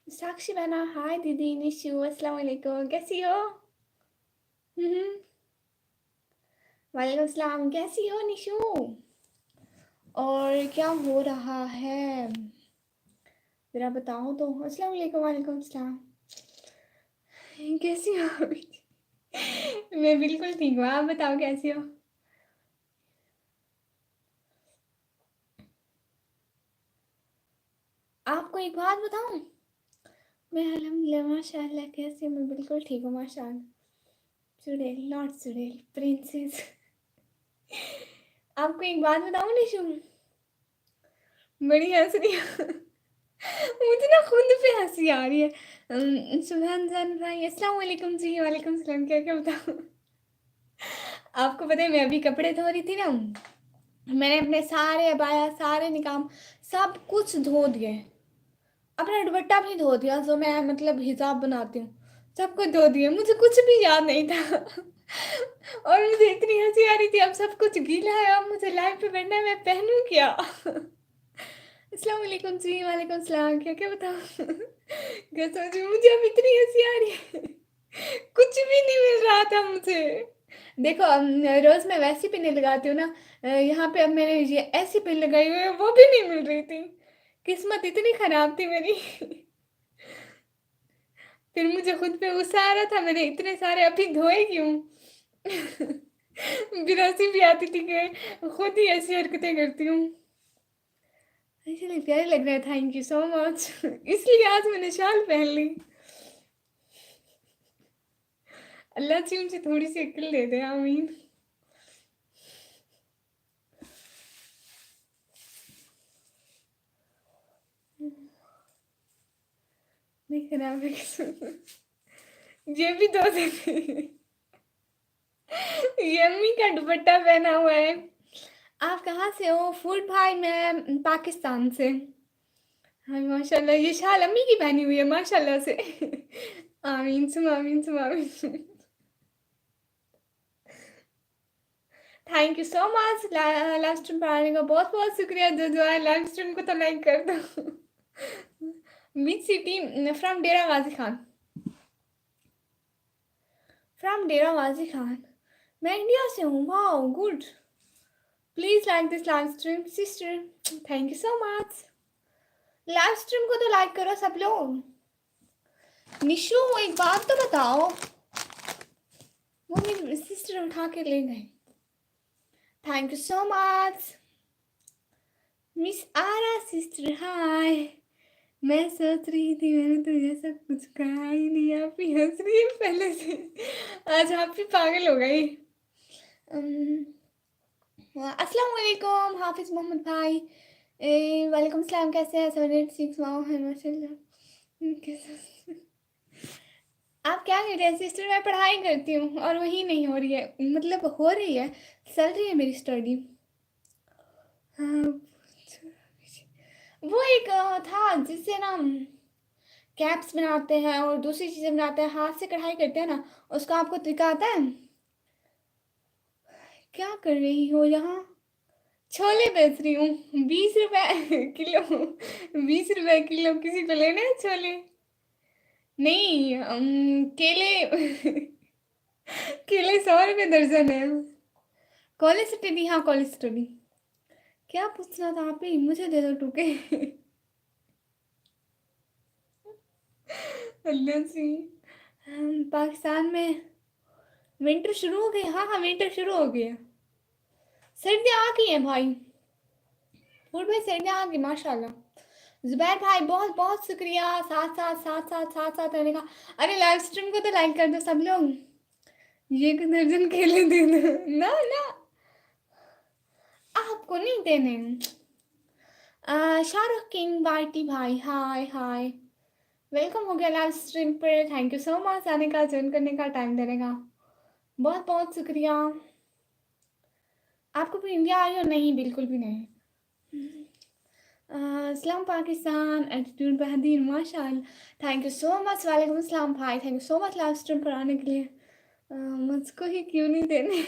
साक्षी बहना, हाय दीदी निशू, अस्सलाम वालेकुम, कैसी हो? हम्म। वालेकुम सलाम, कैसी हो निशू? और क्या हो रहा है जरा बताओ तो। अस्सलाम वालेकुम। वालेकुम सलाम। कैसी हो अभी? मैं बिल्कुल ठीक हूँ, आप बताओ कैसी हो? आपको एक बात बताऊं, मैं अल्हम्दुलिल्लाह माशाल्लाह कैसी हूँ, मैं बिल्कुल ठीक हूँ माशाल्लाह। चुड़ैल नॉट चुड़ैल, प्रिंसेस। आपको एक बात बताऊं निशू, बड़ी हंस रही हूँ। मुझे ना खुद पे हंसी आ रही है। सुबहान जान भाई, अस्सलाम वालेकुम जी। वालेकुम सलाम। क्या क्या बताऊँ? आपको पता है मैं अभी कपड़े धो रही थी ना, मैंने अपने सारे अबाया, सारे निकाम, सब कुछ धो दिए। अपना दुपट्टा भी धो दिया जो मैं मतलब हिजाब बनाती हूँ, सब कुछ धो दिए, मुझे कुछ भी याद नहीं था। और मुझे इतनी हंसी आ रही थी, अब सब कुछ गीला है, अब मुझे लाइव पे बैठना है, मैं पहनूं क्या? अस्सलाम वालेकुम जी। वालेकुम सलाम। क्या क्या बताऊँ? कसम से मुझे अब इतनी हंसी आ रही है। कुछ भी नहीं मिल रहा था मुझे। देखो रोज मैं वैसी पिने लगाती हूँ ना, यहाँ पे अब मैंने ये ऐसी पिन लगाई हुई है, वो भी नहीं मिल रही थी। किस्मत इतनी खराब थी मेरी। फिर मुझे खुद पे गुस्सा आ रहा था, मैंने इतने सारे अभी धोए क्यों? फिर हंसी भी आती थी कि खुद ही ऐसी हरकतें करती हूँ। इसलिए प्यारे लग रहा है, थैंक यू सो मच। इसलिए आज मैंने शाल पहन ली। अल्लाह जी मुझे थोड़ी सी अक्ल दे दे, आमीन। नहीं खराब है। ये भी दो दिन यम्मी का दुपट्टा पहना हुआ है। आप कहाँ से हो? फूड भाई, मैं पाकिस्तान से। हाँ माशाल्लाह, ये शाल अम्मी की पहनी हुई है माशाल्लाह से। आमीन सुम आमीन सुम आमीन। Thank you so much live stream पर आने का, बहुत बहुत शुक्रिया। जो है लाइव स्ट्रीम को तो लाइक कर दो। Which city? From Dera Ghazi Khan. From Dera Ghazi Khan. मैं इंडिया से हूँ। Wow good. Please like this live stream sister. Thank you so much. Live stream को तो लाइक करो सब लोग। निशु एक बात तो बताओ, वो मेरी सिस्टर उठा के ले गए। Thank you so much miss Ara sister, hi. मैं सोच रही थी मैंने तो ये सब कुछ कहा ही नहीं, आप ही हंस रही है पहले से। आज आप भी पागल हो गई। अस्सलाम वालेकुम हाफिज मोहम्मद भाई। वालेकुम सलाम, कैसे हैं? 786 वाओ है माशाल्लाह। कैसे? आप क्या कर रहे हैं सिस्टर? मैं पढ़ाई करती हूँ और वही नहीं हो रही है, मतलब हो रही है, चल रही है मेरी स्टडी। हाँ, वो एक था जिससे ना कैप्स बनाते हैं और दूसरी चीज़ें बनाते हैं, हाथ से कढ़ाई करते हैं ना, उसका आपको तरीका आता है? क्या कर रही हो यहाँ? छोले बेच रही हूँ। 20 रुपए किलो। 20 रुपए किलो, किसी को लेना है छोले? नहीं केले। केले 100 रुपए दर्जन है। कॉलेज स्टडी, हाँ कॉलेज स्टडी। क्या पूछना था आप ही? मुझे दे दो टूके। अल्लाह सी। पाकिस्तान में विंटर शुरू हो गई? हाँ हाँ विंटर शुरू हो गई है। सर्दियाँ आ गई हैं भाई। फूल भाई सर्दियाँ आ गई माशाल्लाह। जुबैर भाई बहुत बहुत शुक्रिया, साथ साथ साथ साथ साथ साथ रहने का। अरे लाइव स्ट्रीम को तो लाइक कर दो सब लोग। ये एक दर्जन केले दे दो। ना ना, आपको नहीं देने। शाहरुख किंग बार्टी भाई, हाय हाय। वेलकम हो गया लाइव स्ट्रीम पर, थैंक यू सो मच आने का, ज्वाइन करने का, टाइम देने का, बहुत बहुत शुक्रिया। आपको भी इंडिया आई हो? नहीं बिल्कुल भी नहीं। सलाम पाकिस्तान, एटीट्यूड बहदीन माशाल्लाह, थैंक यू सो मच। वालेकुम सलाम भाई, thank you so much live stream पर आने के लिए। मुझको ही क्यों नहीं देने?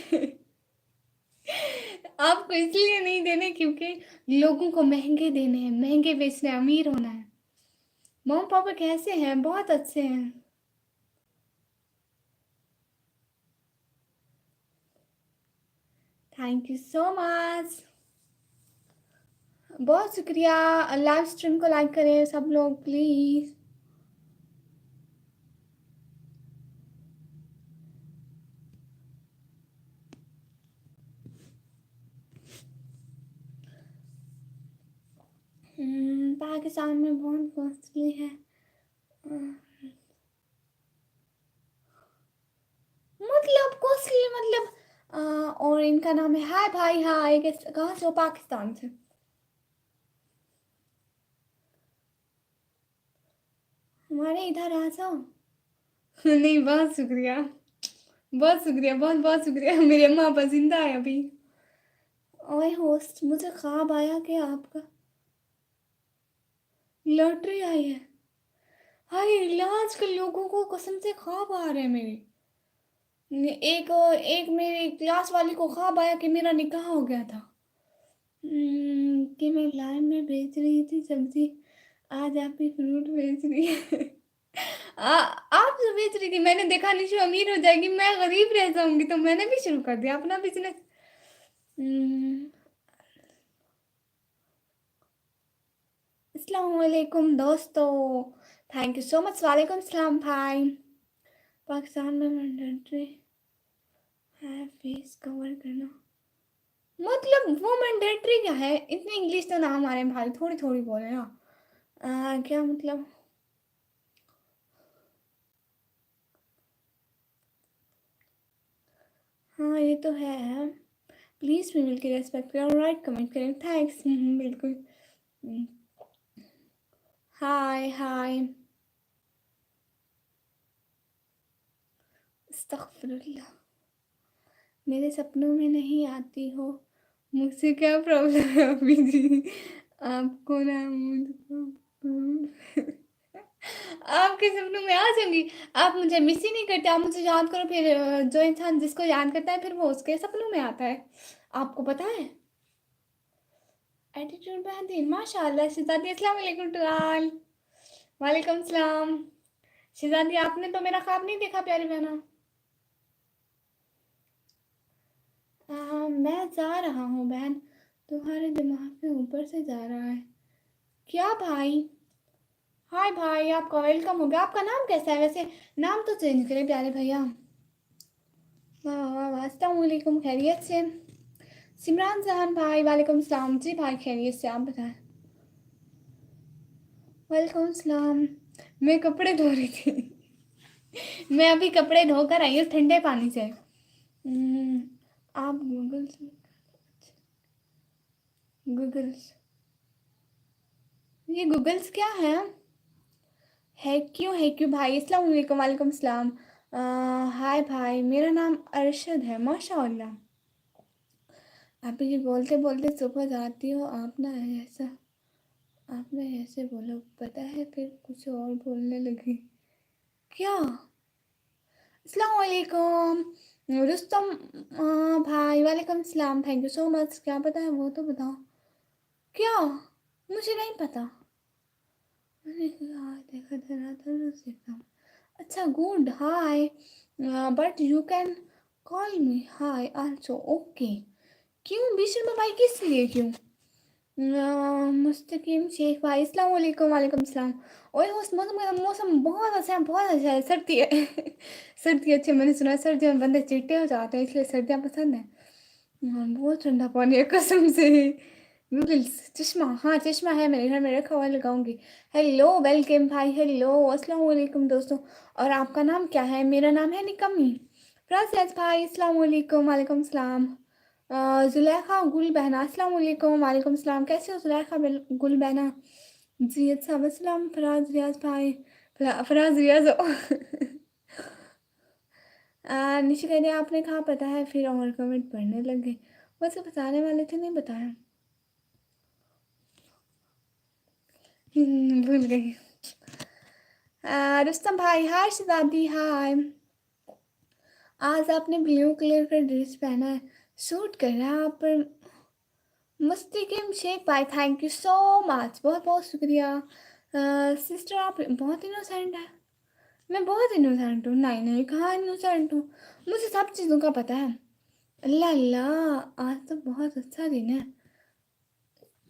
आपको इसलिए नहीं देने क्योंकि लोगों को महंगे देने हैं, महंगे बेचने, अमीर होना है। मम्मी पापा कैसे हैं? बहुत अच्छे हैं। Thank you so much. बहुत शुक्रिया। लाइव स्ट्रीम को लाइक करें सब लोग प्लीज। पाकिस्तान में बहुत कॉस्टली है। मतलब कॉस्टली मतलब और इनका नाम है हाय भाई हाय। कहाँ से हो? पाकिस्तान से। हमारे इधर आ जाओ। नहीं, बहुत शुक्रिया। बहुत शुक्रिया, बहुत बहुत शुक्रिया। मेरी अम्मा आपा जिंदा है अभी। ओए होस्ट, मुझे ख्वाब आया कि आपका लॉटरी आई है। हाय, आजकल लोगों को कसम से ख्वाब आ रहे हैं मेरे। एक एक मेरी क्लास वाली को ख्वाब आया कि मेरा निकाह हो गया था। कि मैं लाइन में बेच रही थी सब्जी। आज आप ही फ्रूट बेच रही है। आप जो बेच रही थी, मैंने देखा निशु अमीर हो जाएगी, मैं गरीब रह जाऊंगी, तो मैंने भी शुरू कर दिया अपना बिजनेस। अस्सलाम वालेकुम दोस्तों। Thank you so much. वालेकुम सलाम भाई। पाकिस्तान में मैंडेटरी है फेस कवर करना। मतलब वो मैंडेटरी क्या है? इतने इंग्लिश तो ना हमारे भाई, थोड़ी थोड़ी बोले ना। क्या मतलब? हाँ, ये तो है। प्लीज़ फीमेल की रेस्पेक्ट करें और राइट कमेंट करें। थैंक्स। बिल्कुल। हाय हाय। अस्तगफिरुल्लाह। मेरे सपनों में नहीं आती हो, मुझसे क्या प्रॉब्लम है अभी जी? आपको ना मुझको आपके सपनों में आ जाऊंगी। आप मुझे मिस ही नहीं करते, आप मुझे याद करो फिर। जो इंसान जिसको याद करता है फिर वो उसके सपनों में आता है। आपको पता है? एटीट्यूड बेहतरीन माशाल्लाह। शिजादी अस्सलाम वालेकुम टू ऑल। वालेकुम सलाम। शिजादी, आपने तो मेरा ख्वाब नहीं देखा प्यारी बहना। मैं जा रहा हूँ बहन, तुम्हारे दिमाग के ऊपर से जा रहा है। क्या भाई? हाय भाई, आपका वेलकम हो गया। आपका नाम कैसा है वैसे? नाम तो चेंज करें प्यारे भैया। वाह वाह वाह। अस्सलाम वालेकुम, खैरियत से? सिमरान जहान भाई वालेकुम सलाम। जी भाई खैरियत से, आप बताएं। वालेकुम सलाम। मैं कपड़े धो रही थी। मैं अभी कपड़े धोकर आई हूँ ठंडे पानी से। आप गूगल से गूगल्स ये गूगल्स क्या है क्यों भाई? अस्सलाम वालेकुम। वालेकुम सलाम। हाय भाई, मेरा नाम अरशद है माशाअल्लाह। आप ये बोलते बोलते सुबह जाती हो। आपने ऐसे बोलो पता है, फिर कुछ और बोलने लगी। क्या? अस्सलाम वालेकुम रुस्तम भाई। वालेकुम सलाम। Thank you so much. क्या पता है वो तो बताओ। क्या? मुझे नहीं पता। मैंने कहा देखा धरा था से कम। अच्छा good hi. But you can call me hi also okay. क्यों बीच में भाई, किस लिए क्यों? मुस्तकीम शेख भाई अस्सलाम वालेकुम। वालेकुम सलाम। ओए होस्ट, मौसम का मौसम बहुत अच्छा है, बहुत अच्छा है। सर्दी है। सर्दी अच्छी है। मैंने सुना है सर्दियों में बंदे चिट्टे हो जाते हैं, इसलिए सर्दियाँ पसंद है। बहुत ठंडा पानी है कसम से। नूडल्स चश्मा, हाँ चश्मा है मेरे घर में रखा हुआ, लगाऊंगी। हेलो वेलकम भाई। हेलो अस्सलाम वालेकुम दोस्तों। और आपका नाम क्या है? मेरा नाम है निकम्मी। प्रासियाज भाई अस्सलाम वालेकुम। वालेकुम सलाम। जुलेखा गुल बहना अस्सलाम वालेकुम। वालेकुम सलाम। कैसे हो जुलेखा गुल बहना? जी अच्छा वसलाम। फराज रियाज भाई। फराज रियाज हो। निशा कह रही आपने कहाँ पता है, फिर और कमेंट पढ़ने लगे। वैसे बताने वाले थे, नहीं बताया। भूल गई। रुस्तम भाई हाय। शिजादी हाय। आज आपने ब्लू कलर का ड्रेस पहना है, सूट कर रहा है आप पर। मुस्तकिम शेख भाई थैंक यू सो मच, बहुत बहुत शुक्रिया। सिस्टर आप बहुत इनोसेंट है। मैं बहुत इनोसेंट हूँ। नहीं नहीं, कहाँ इनोसेंट हूँ, मुझे सब चीज़ों का पता है। अल्लाह अल्लाह, आज तो बहुत अच्छा दिन है।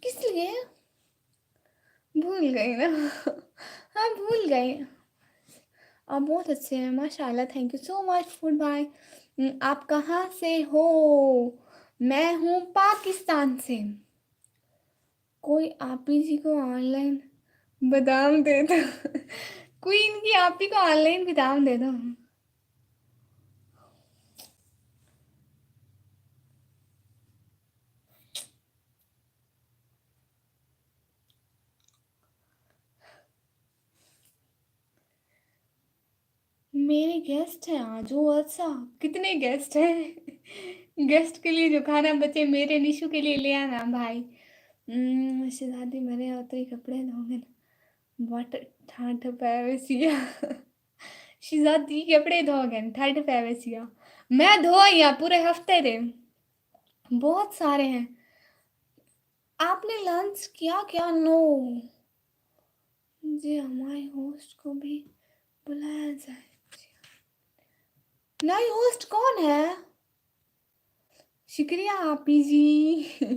किस लिए? भूल गई ना। हाँ भूल गई। आप बहुत अच्छे हैं माशाल्लाह, thank you so much food भाई। आप कहाँ से हो? मैं हूँ पाकिस्तान से। कोई आप ही जी को ऑनलाइन बादाम दे दो। क्वीन की आप ही को ऑनलाइन बादाम दे दो। मेरे गेस्ट हैं आज। वो अच्छा, कितने गेस्ट हैं? गेस्ट के लिए जो खाना बचे मेरे निशु के लिए ले आना भाई। शहजादी मरे होते ही कपड़े धोंगे ना। वट ठाठ पैवेसिया। शहजादी कपड़े धोगे न, ठाठ पैवेसिया। मैं धोइया पूरे हफ्ते दे। बहुत सारे हैं। आपने लंच किया क्या? नो। जी हमारे होस्ट को भी बुलाया जाए। नई होस्ट कौन है? शुक्रिया आपी जी।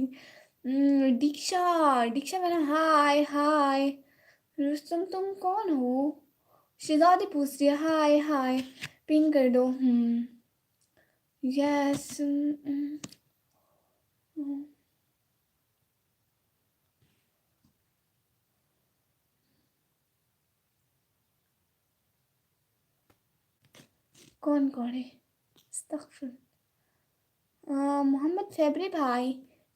दीक्षा, दीक्षा मेरा हाय हाय। रुस्तम तुम कौन हो? शहजादी पूछ रही है हाय हाय। पिन कर दो। यस। कौन कौन है? अस्तगफुर। मोहम्मद फैबरी भाई,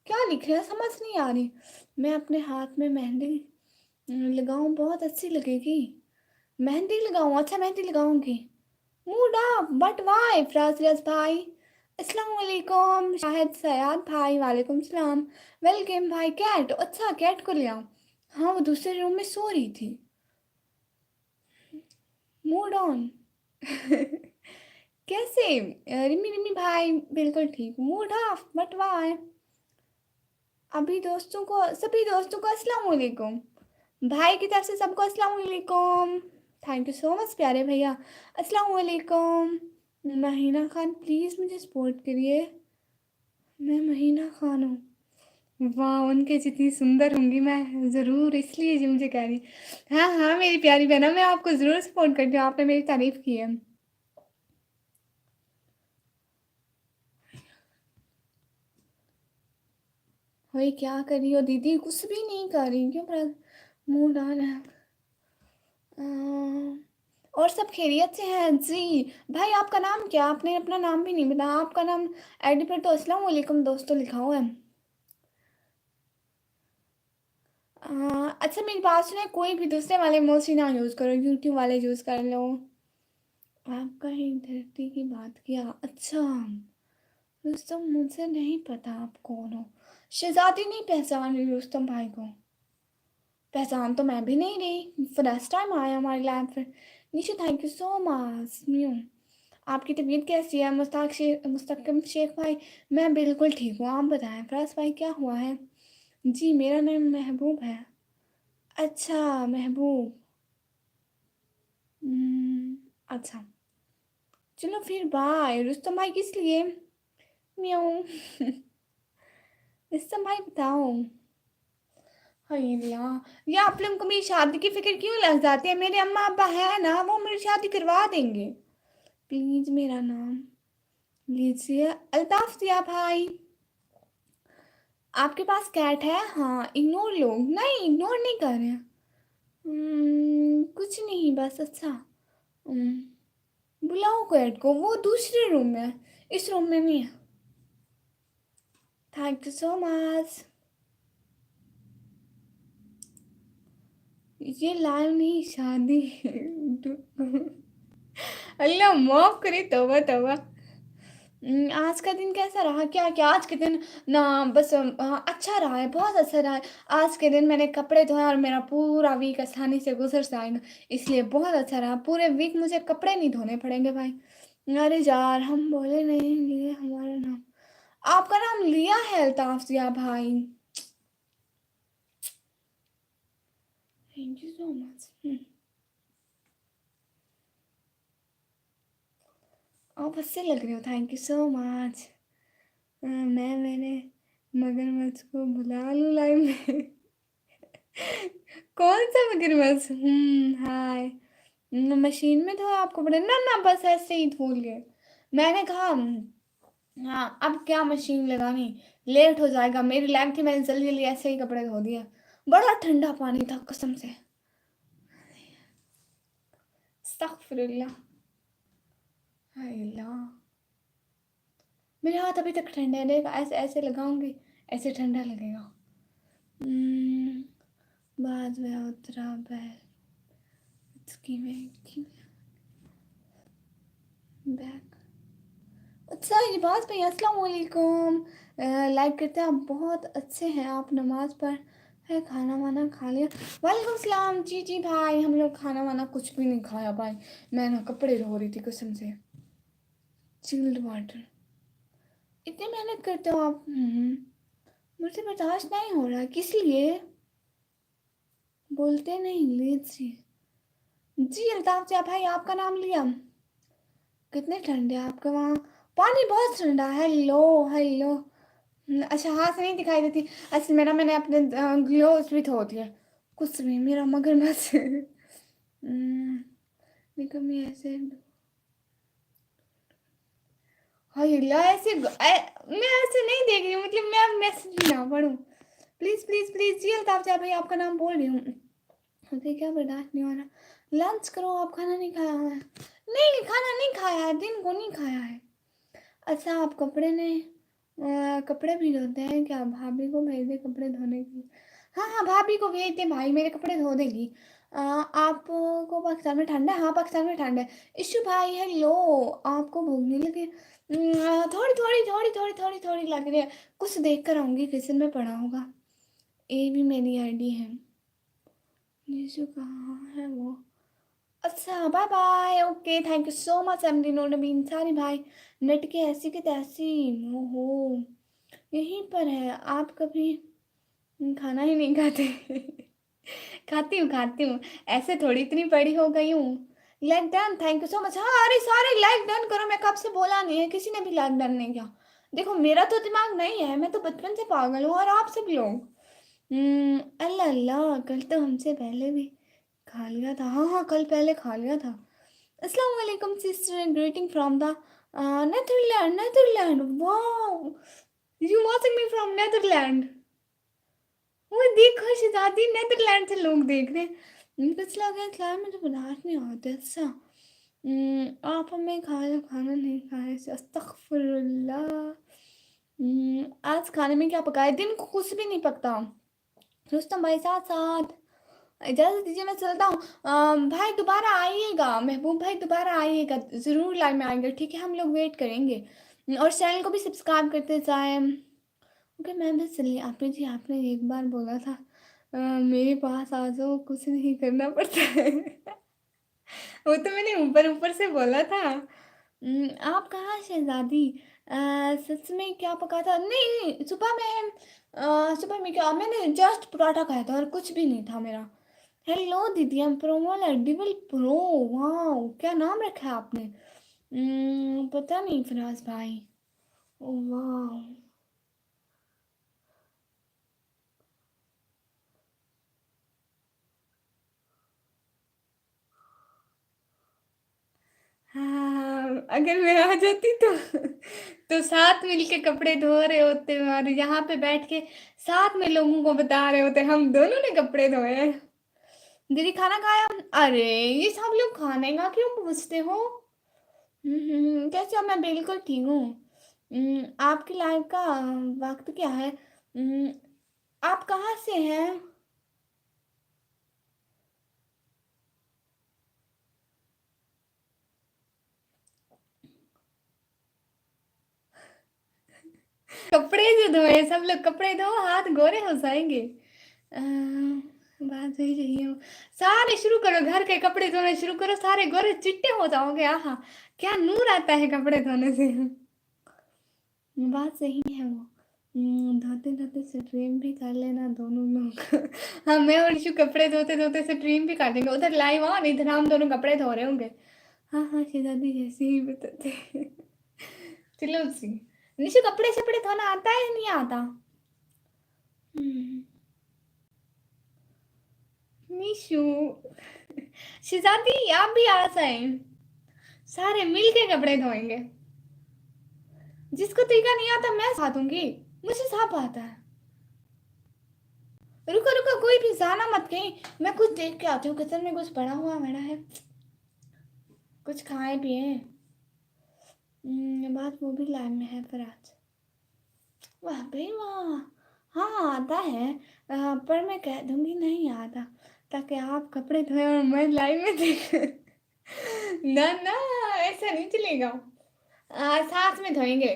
क्या लिख रहे हैं समझ नहीं आ रही। मैं अपने हाथ में मेहंदी लगाऊं, बहुत अच्छी लगेगी। मेहंदी लगाऊं? अच्छा मेहंदी लगाऊंगी। Mood off, but why Faraz भाई? अस्सलाम वालेकुम शाहिद सयाद भाई, वालेकुम सलाम। वेलकम भाई। कैट, अच्छा कैट को ले आओ। हाँ वो दूसरे रूम में सो रही थी। Mood on. कैसे? रिमी रिमी भाई बिल्कुल ठीक। Mood off, but Y? अभी दोस्तों को, सभी दोस्तों को अस्सलाम वालेकुम। भाई की तरफ से सबको अस्सलाम वालेकुम। थैंक यू सो मच प्यारे भैया। अस्सलाम वालेकुम। महीना खान प्लीज़ मुझे सपोर्ट करिए। मैं महीना खान हूँ। वाह, उनके जितनी सुंदर होंगी मैं, ज़रूर इसलिए जी मुझे कह रही। हाँ हाँ मेरी प्यारी बहना, मैं आपको ज़रूर सपोर्ट करती हूँ, आपने मेरी तारीफ़ की है। वही क्या कर रही हो दीदी? कुछ भी नहीं कर रही, क्यों पर मुंह डाल है। और सब खैरियत से हैं जी। भाई आपका नाम क्या? आपने अपना नाम भी नहीं बताया। आपका नाम आईडी पर तो अस्सलाम वालेकुम दोस्तों लिखा हुआ है। अच्छा मेरी बात सुने, कोई भी दूसरे वाले इमोजी ना यूज़ करो, यूट्यूब वाले यूज़ कर लो। आप कहीं धरती की बात किया? अच्छा रुस्तम, मुझे नहीं पता आप कौन हो। शहजादी नहीं पहचान रही रुस्तम भाई को? पहचान तो मैं भी नहीं रही, फर्स्ट टाइम आया हमारी लैब पर। Nishu thank you so much. New, आपकी तबीयत कैसी है? मुस्तकम शेख भाई, मैं बिल्कुल ठीक हूँ, आप बताएं फराज भाई क्या हुआ है? जी मेरा नाम महबूब है। अच्छा महबूब। अच्छा चलो फिर बाय। रुस्तम भाई किस लिए? म्याऊं। रुस्तम भाई बताओ। हाँ ये आप लोगों को मेरी शादी की फिक्र क्यों लग जाती है? मेरे अम्मा अब्बा है ना, वो मेरी शादी करवा देंगे। प्लीज मेरा नाम लीजिए। अल्ताफ दिया भाई। आपके पास कैट है? हाँ इग्नोर लो। नहीं इग्नोर नहीं कर रहे हैं। कुछ नहीं बस। अच्छा बुलाओ कैट को, वो दूसरे रूम में है, इस रूम में नहीं है। Thank you so much. ये लाइव नहीं शादी। अल्लाह माफ करे, तौबा तौबा। आज का दिन कैसा रहा? क्या क्या आज के दिन ना बस अच्छा रहा है, बहुत अच्छा रहा है। आज के दिन मैंने कपड़े धोए और मेरा पूरा वीक आसानी से गुजर जाएगा, इसलिए बहुत अच्छा रहा। पूरे वीक मुझे कपड़े नहीं धोने पड़ेंगे भाई। अरे यार हम बोले नहीं लिए हमारा नाम। आपका नाम लिया है अल्ताफ जिया भाई। Thank you so much. आप अच्छे लग रहे हो, थैंक यू सो मच। मैं मैंने मगरमच्छ को बुला लूँ लाइव में। कौन सा मगरमच्छ? हाय। मशीन में धो आपको पड़े ना ना, बस ऐसे ही धो लिए। मैंने कहा हाँ अब क्या मशीन लगानी, लेट हो जाएगा। मेरी लैब थी, मैंने जल्दी जल्दी ऐसे ही कपड़े धो दिया। बड़ा ठंडा पानी था कसम से। अस्तगफिरुल्लाह। हाय अल्लाह, मेरे हाथ अभी तक ठंडे हैं। देखा ऐसे ऐसे लगाऊंगी, ऐसे ठंडा लगेगा। बाद में उतरा बैल उसकी में बैक। अच्छा ये बात भाई, अस्सलाम वालेकुम। लाइक करते हैं आप, बहुत अच्छे हैं आप। नमाज पढ़ है, खाना वाना खा लिया? वालेकुम सलाम। जी जी भाई, हम लोग खाना वाना कुछ भी नहीं खाया भाई। मैं ना कपड़े धो रही थी कसम से। Chilled water. इतनी मेहनत करते हो आप। मुझसे बर्दाश्त नहीं हो रहा, किस लिए बोलते नहीं इंग्लिश जी? जी अल्ताफ जी भाई, आपका नाम लिया। कितने ठंडे आपके वहाँ? पानी बहुत ठंडा है। Hello hello. अच्छा हाथ से नहीं दिखाई देती। अच्छा मेरा, मैंने अपने ग्लोव्स भी धो दिए। कुछ भी मेरा मगरमच्छ। देखो मैं ऐसे, हाँ ये ला ऐसे मैं ऐसे नहीं देख रही हूँ, मतलब मैं अब मैसेज ना पढ़ूँ। प्लीज़ प्लीज़ प्लीज़ जी अल्ताफ भाई, आपका नाम बोल रही हूँ। मुझे क्या बर्दाश्त नहीं हो रहा। लंच करो, आप खाना नहीं खाया है? नहीं खाना नहीं खाया है, दिन को नहीं खाया है। अच्छा आप कपड़े ने कपड़े भी धोते हैं क्या? भाभी को भेज दे कपड़े धोने के लिए। हाँ हाँ भाभी को भेज दे, भाई मेरे कपड़े धो देगी। आपको पाकिस्तान में ठंडा है? हाँ पाकिस्तान में ठंडा है। इशू भाई हेलो, आपको भूख नहीं लगी? थोड़ी थोड़ी थोड़ी थोड़ी थोड़ी थोड़ी लग रही है। कुछ देख कर आऊँगी, किचन में पड़ा होगा। ये भी मेरी आईडी है। यीशु कहाँ है वो? अच्छा bye bye, okay thank you so much MD Nooranbeen सारी भाई। नेट की ऐसी की तैसी। ओहो, यहीं पर है आप? कभी खाना ही नहीं खाते? खाती हूँ, ऐसे थोड़ी इतनी बड़ी हो गई हूँ। Like done, thank you so much. हाँ अरे सारे लाइक डन करो, मैं कब से बोला नहीं है, किसी ने भी लाइक डन नहीं किया। देखो मेरा तो दिमाग नहीं है, मैं तो बचपन से पागल हूँ, और आप सब लोग। अल्लाह अल्लाह, कल तो हमसे पहले भी खा लिया था। हाँ हाँ कल पहले खा लिया था। अस्सलाम वालेकुम sister, greeting from the Netherland. Netherland, wow, you watching me from Netherland. वो देखो शहजादी, नेदरलैंड से लोग देख रहे हैं। पिछला गया क्या, मुझे बर्दाश्त नहीं होते। अच्छा आप हमें खाया, खाना नहीं खाए से अस्तगफुरुल्लाह। आज खाने में क्या पकाया? दिन को कुछ भी नहीं पकता। रुस्तम भाई साथ साथ, इजाज़त दीजिए मैं चलता हूँ। भाई दोबारा आइएगा, महबूब भाई दोबारा आइएगा, ज़रूर लाइव में आएंगे, ठीक है? हम लोग वेट करेंगे। और चैनल को भी सब्सक्राइब करते जाएं। ओके मैं बस चलिए। आपने जी आपने एक बार बोला था मेरे पास आ जाओ, कुछ नहीं करना पड़ता है। वो तो मैंने ऊपर ऊपर से बोला था। आप कहाँ शहजादी? सच में क्या पका था? नहीं सुबह में क्या, मैंने जस्ट पराठा खाया था और कुछ भी नहीं था मेरा। हेलो दीदी, हम प्रोमो एडिबल प्रो। वाह क्या नाम रखा है आपने? पता नहीं फराज भाई। वाह हाँ, अगर मैं आ जाती तो साथ मिलके कपड़े धो रहे होते और यहाँ पे बैठ के साथ में लोगों को बता रहे होते हम दोनों ने कपड़े धोए हैं। दीदी खाना खाया? अरे ये सब लोग खाने का क्यों पूछते हो? कैसे हो? मैं बिल्कुल ठीक हूँ। आपकी लाइफ का वक्त क्या है? आप कहाँ से हैं? कपड़े जो धोए, सब लोग कपड़े धो, हाथ गोरे हो जाएंगे। अ, बात सही रही हो। सारे शुरू करो, घर के कपड़े धोने शुरू करो, सारे गोरे चिट्टे हो जाओगे। आहा क्या नूर आता है कपड़े धोने से। बात सही है वो। धोते-धोते स्ट्रीम भी कर लेना दोनों लोग। हाँ, मैं और निशु कपड़े धोते-धोते स्ट्रीम भी कर देंगे। उधर लाइव ऑन, इधर हम दोनों कपड़े धो रहे होंगे। हाँ, हाँ, शहज़ादी जैसे ही बताते। चलो जी। निशु कपड़े-शपड़े धोना आता है या नहीं आता? हुँ। निशु, शहज़ादी आप भी आ जाएँ। सारे मिल के कपड़े धोएँगे। जिसको तरीका नहीं आता मैं सिखा दूँगी। मुझे सब आता है। रुको, रुको कोई भी जाना मत कहीं। मैं कुछ देख के आती हूँ किचन में कुछ पड़ा है। कुछ खाएँ-पिएँ। बात वो भी लाइन में है पर आज। वाह भई वाह! हाँ, आता है। पर मैं कह दूँगी नहीं आता, ताकि आप कपड़े धोएँ और मैं लाइव में देख ना, ना ऐसा नहीं चलेगा। साथ में धोएँगे।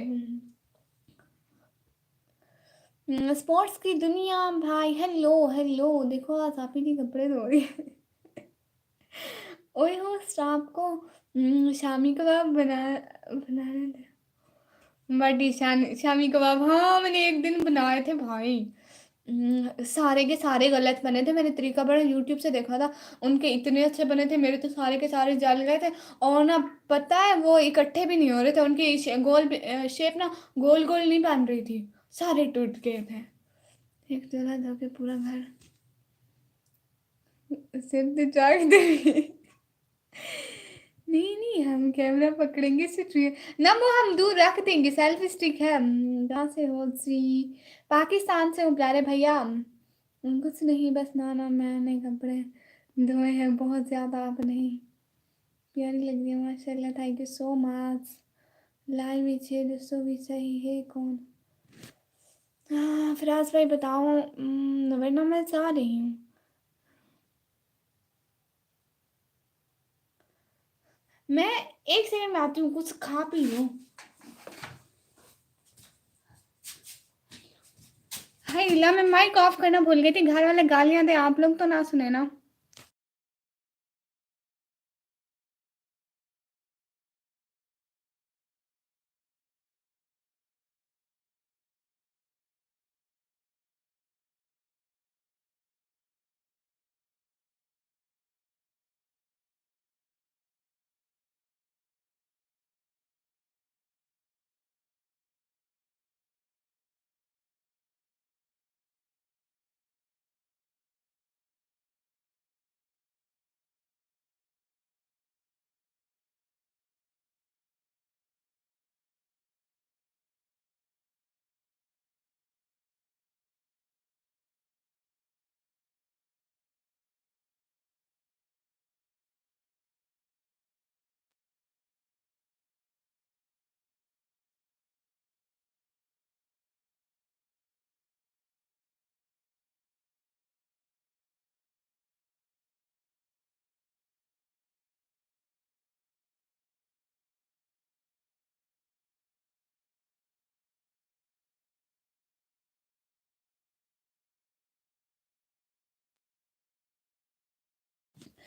स्पोर्ट्स की दुनिया भाई हेलो, हेलो देखो आज आप ही के कपड़े धो रही है। ओए हो स्टाफ को शामी कबाब बनाने दे। बड़ी शामी कबाब हाँ मैंने एक दिन बनाए थे भाई। सारे के सारे गलत बने थे। मैंने तरीका बड़ा यूट्यूब से देखा था। उनके इतने अच्छे बने थे, मेरे तो सारे के सारे जल गए थे। और ना पता है वो इकट्ठे भी नहीं हो रहे थे। उनकी शेप ना गोल गोल नहीं बन रही थी, सारे टूट गए थे। एक चूल्हा धो के पूरा घर सिर पे चाक दे। नहीं नहीं हम कैमरा पकड़ेंगे सिर्फ ना वो हम दूर रख देंगे। सेल्फी स्टिक है। कहाँ से हो जी? पाकिस्तान से हूँ प्यारे भैया। कुछ नहीं बस ना मैंने कपड़े धोए हैं बहुत ज़्यादा। आप नहीं प्यारी लग रही है माशाल्लाह। Thank you so much. Live में 6 भी सही है कौन? हाँ फिराज भाई बताओ। वरना मैं जा रही हूँ। मैं एक सेकंड में आती हूँ, कुछ खा पी लूँ। हाय इला मैं माइक ऑफ करना भूल गई थी। घर वाले गालियां दे आप लोग तो ना सुने ना।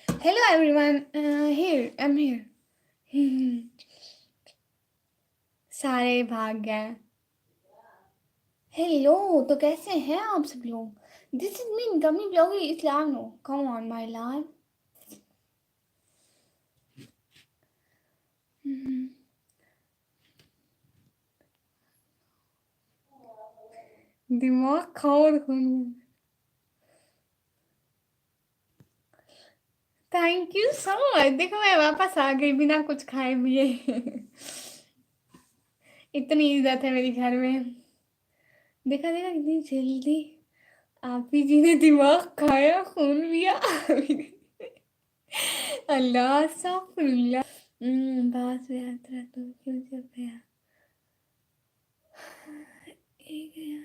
Hello everyone, here I am here. सारे भाग गए। हेलो तो कैसे हैं आप सब लोग? This is mean gummy bloggy Islam. Come on my love. दिमाग खाओ और खून। Thank you so much. देखो मैं वापस आ गई बिना कुछ खाए पिए। इतनी इज्जत है मेरी घर में। देखा देखा कितनी जल्दी आप ही जी ने दिमाग खाया खून पिया। अल्लाह अस्तगफिरुल्लाह। बात में यात्रा तो क्यों जब गया एक गया।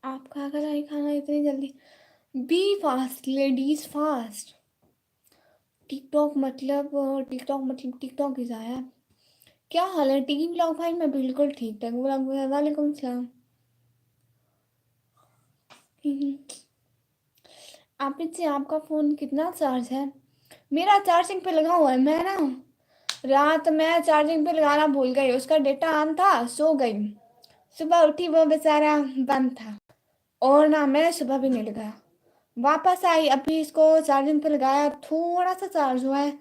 आप खा कर आई खाना इतनी जल्दी? Be fast ladies fast. TikTok मतलब टिकटॉक इज आया। क्या हाल है टीम ब्लॉग भाई? मैं बिल्कुल ठीक ठाक। वालेकुम सलाम। हम्म, आप जी आपका फ़ोन कितना चार्ज है? मेरा चार्जिंग पे लगा हुआ है। मैं ना रात में चार्जिंग पे लगाना भूल गई, उसका डेटा ऑन था, सो गई। सुबह उठी वो बेचारा बंद था, और ना मैं सुबह भी नहीं लगाया। वापस आई, अभी इसको चार्जिंग पे लगाया, थोड़ा सा चार्ज हुआ है।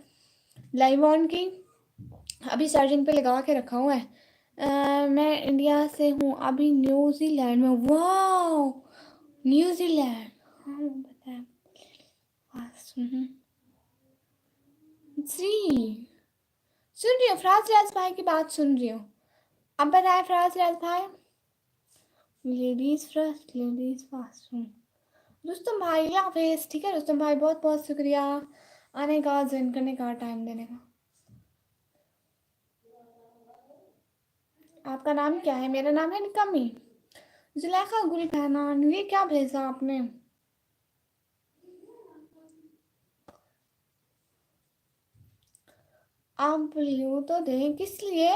लाइव ऑन की, अभी चार्जिंग पे लगा के रखा हुआ है। मैं इंडिया से हूँ, अभी न्यूजीलैंड में। वाह, न्यूजीलैंड। हाँ बताया। जी, सुन रही हूँ, फराज राज भाई की बात सुन रही हूँ। अब बताए फराज राज भाई। Ladies first, ladies first. Rustam भाई हाफिज। ठीक है रुस्तम भाई, बहुत बहुत शुक्रिया आने का, ज्वाइन करने का, टाइम देने का। आपका नाम क्या है? मेरा नाम है निकमी। जुलेखा गुल पहनान, ये क्या भेजा आपने? आप ब्लू तो दें, किस लिए?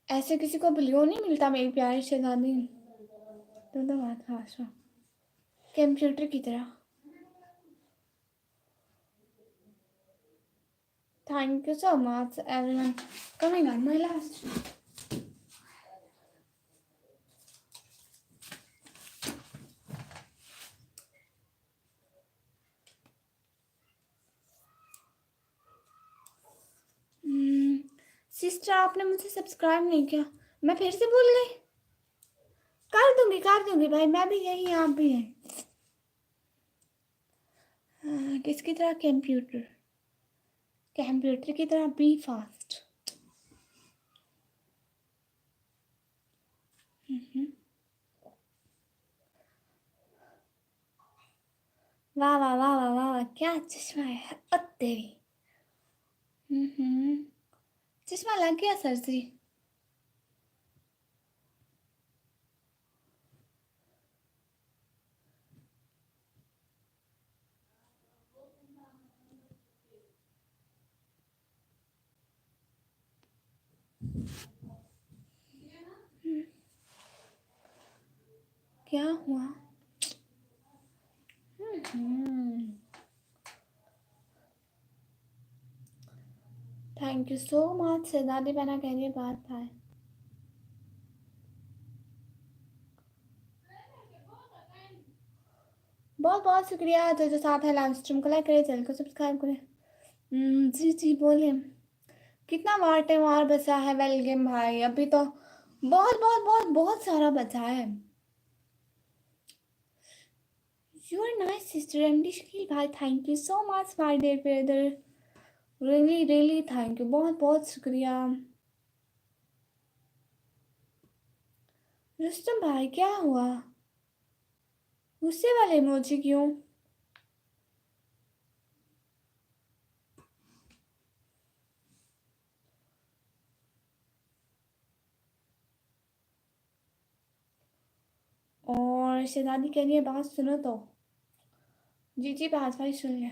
ऐसे किसी को ब्लू नहीं मिलता मेरी प्यारी शहजादी। तो बात खास हो, कंप्यूटर की तरह। Thank you so much everyone coming on my last. Sister आपने मुझे सब्सक्राइब नहीं किया, मैं फिर से भूल गई। कर दूंगी भाई, मैं भी यही, आप भी हैं। किसकी तरह? कंप्यूटर, कंप्यूटर की तरह बी फास्ट। वाह वाह वाह वाह वाह वाह, क्या चश्मा है ओ तेरी। हम्म, चश्मा लग गया सर जी। क्या हुआ? Thank you so much. शहजादी बहना कह रही है बात भाई। बहुत बहुत शुक्रिया जो साथ है। लाइव स्ट्रीम को लाइक करें, चैनल को सब्सक्राइब करें। जी जी बोलिए। कितना बार और बचा है? वेल गेम भाई, अभी तो बहुत बहुत बहुत बहुत सारा बचा है। You are nice sister MD Shakeel भाई, thank you so much my dear brother. Really really thank you, बहुत बहुत शुक्रिया। रुस्तम भाई क्या हुआ? गुस्से वाले इमोजी क्यों? और शहजादी कह रही है बात सुनो तो। जी जी बात भाई सुन ले।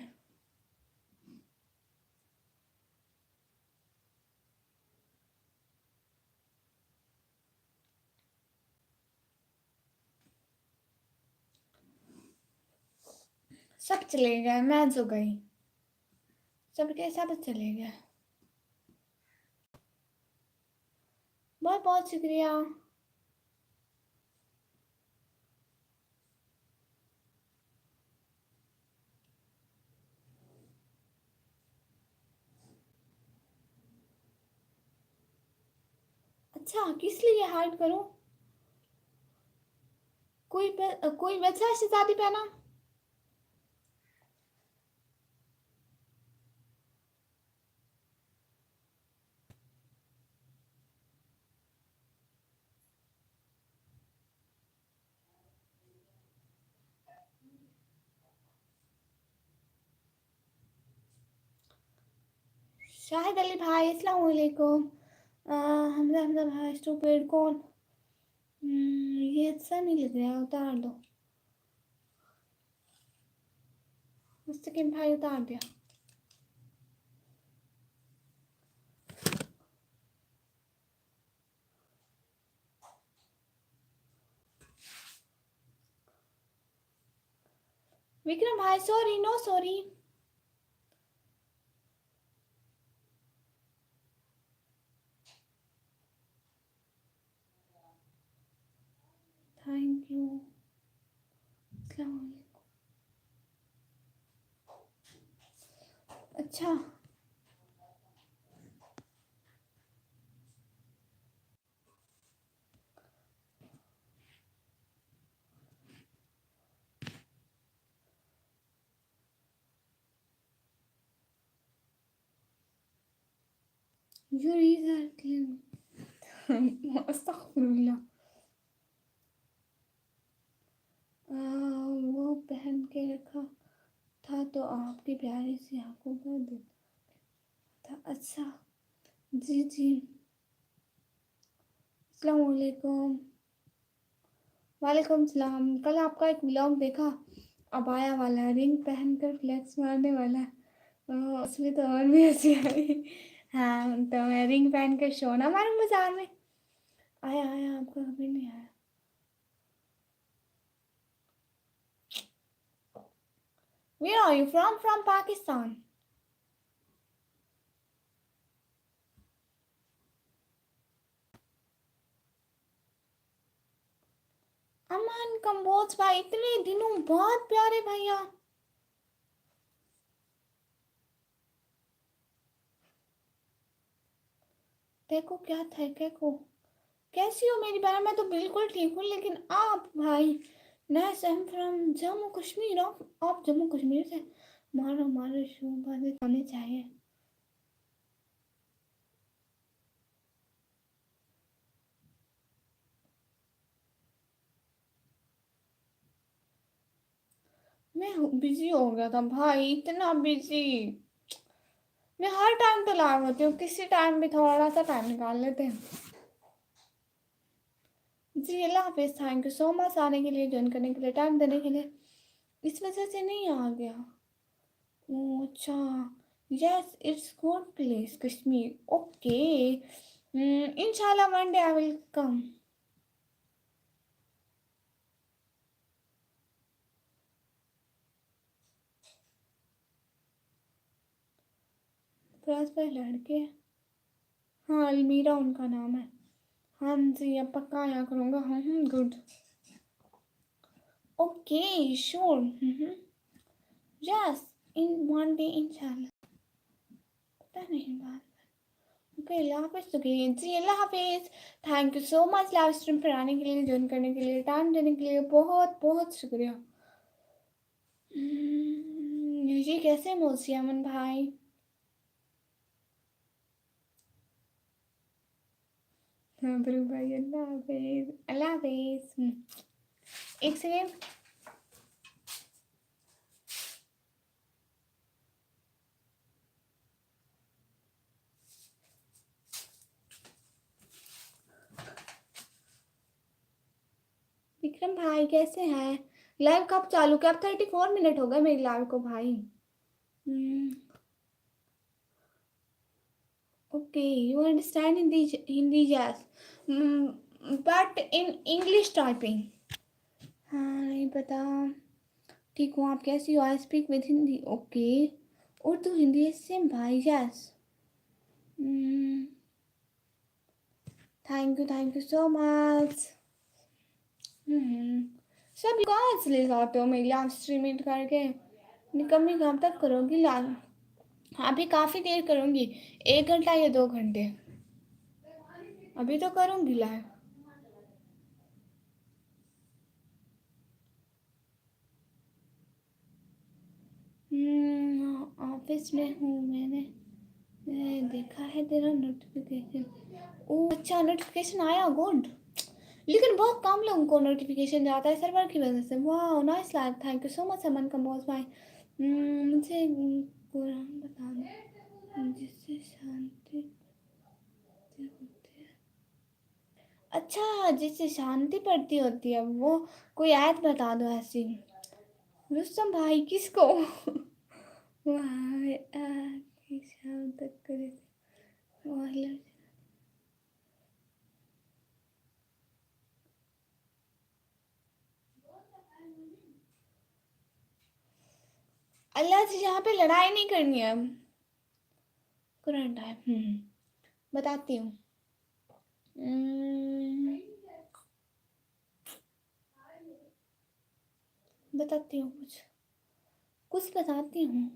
सब चले गए, मैं जो गई, सबके सब चले गए। बहुत बहुत शुक्रिया। अच्छा, किस लिए हाइड करूं? कोई बच्चा शहजादी पहना? शाहिद अली भाई अस्सलाम वालेकुम। हमजा हमजा भाई स्टूपिड कौन? ये अच्छा नहीं लग रहा है, उतार दो। मुस्तकिम भाई उतार दिया। विक्रम भाई sorry, no sorry. Thank you. अस्सलाम वालेकुम। अच्छा, योर ईज आर क्लीन। अस्तगफिरुल्लाह। वो पहन के रखा था तो आपकी प्यारी सी आंखों का दिल था। अच्छा, जी जी। अस्सलाम वालेकुम। वालेकुम सलाम। कल आपका एक व्लॉग देखा, अबाया वाला, रिंग पहनकर फ्लेक्स मारने वाला। उसमें तो और भी हंसी आई। हाँ, तो मैं रिंग पहन कर शो ना मारूं बाजार में। आया आया, आपका कभी नहीं आया। Where are you from? From Pakistan. अमन कंबोज भाई, इतने दिनों बाद प्यारे भैया। देखो क्या था, देखो कैसी हो मेरी बहन। मैं तो बिल्कुल ठीक हूँ, लेकिन आप भाई, nice I am from Jammu Kashmir. आप जम्मू कश्मीर से। मारो मारो, शो बातें होने चाहिए। मैं बिजी हो गया था भाई, इतना बिजी। मैं हर टाइम तो लाइव होती हूँ, किसी टाइम भी थोड़ा सा टाइम निकाल लेते हैं। जी अल्लाह हाफिज़। थैंक यू सो मच आने के लिए, ज्वाइन करने के लिए, टाइम देने के लिए। इस वजह से नहीं आ गया। ओह अच्छा। Yes it's good place Kashmir. Okay, इंशाल्लाह one day I will come. France पर लड़के। हाँ, अलमीरा उनका नाम है। हाँ जी, अब पक्का आया करूँगा। हाँ good. Okay sure. Yes, in one day इंशाल्लाह। पता नहीं बात। ओके, अल्लाह हाफिज़। तो जी अल्लाह हाफिज़। Thank you so much live stream पर आने के लिए, ज्वाइन करने के लिए, टाइम देने के लिए, बहुत बहुत शुक्रिया। जी कैसे मौसी अमन भाई। हाँ ब्रू भाई, अल्लाह हाफिज़, अल्लाह हाफिज़। एक सेकेंड। विक्रम भाई कैसे हैं। लाइव कब चालू किया? अब 34 मिनट हो गए मेरी लाइव को भाई। Okay, you understand Hindi. Hindi yes, but in English typing. हाँ नहीं पता। ठीक हूँ, आप कैसी हो? I speak with Hindi. Okay, Urdu Hindi same भाई। Yes, thank you so much. सब कहाँ चले जाते हो मेरी लाइव स्ट्रीमिंग करके? निकम्मी कब तक करोगी लाइव? अभी काफ़ी देर करूँगी, 1 घंटा या 2 घंटे। अभी तो करूँगी लाइव। ऑफिस में हूँ मैंने देखा है तेरा नोटिफिकेशन। ओ अच्छा, नोटिफिकेशन आया, गुड। लेकिन बहुत कम लोगों को नोटिफिकेशन जाता है सर्वर की वजह से। वाह nice live, thank you so much Aman का बॉस भाई। मुझे कुरान बता दो जिससे शांति होती है। अच्छा, जिससे शांति पड़ती होती है, वो कोई आयत बता दो ऐसी। रुस्तम भाई किसको? वहाँ आके शाम तक करे थे। अल्लाह से यहाँ पे लड़ाई नहीं करनी है। कुरान टाइम। बताती हूँ। हम्म, बताती हूँ कुछ कुछ बताती हूँ।